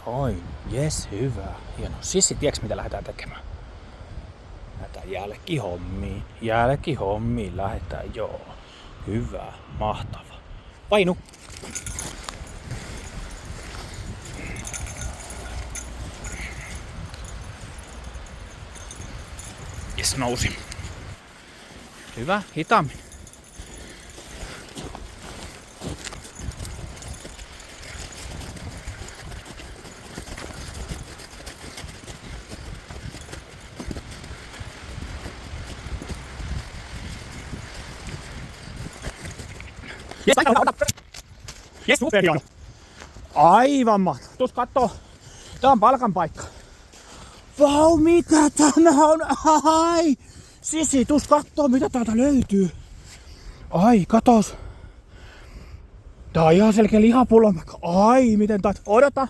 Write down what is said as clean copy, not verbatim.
Noin, jes, hyvä. Hieno. Sissi, tiedätkö mitä lähdetään tekemään? Lähdetään jälkihommiin lähdetään, joo. Hyvä, mahtava. Painu! Jes, nousi. Hyvä, hitaammin. Jes, jes, superhieno. Aivan mahtavaa. Tuus kattoo. Tää on palkan paikka. Vau, mitä tämä on? Ai! Sisi, tuus kattoo mitä täältä löytyy. Ai, katos. Tää on ihan selkeä lihapullo. Ai, miten taas. Odota.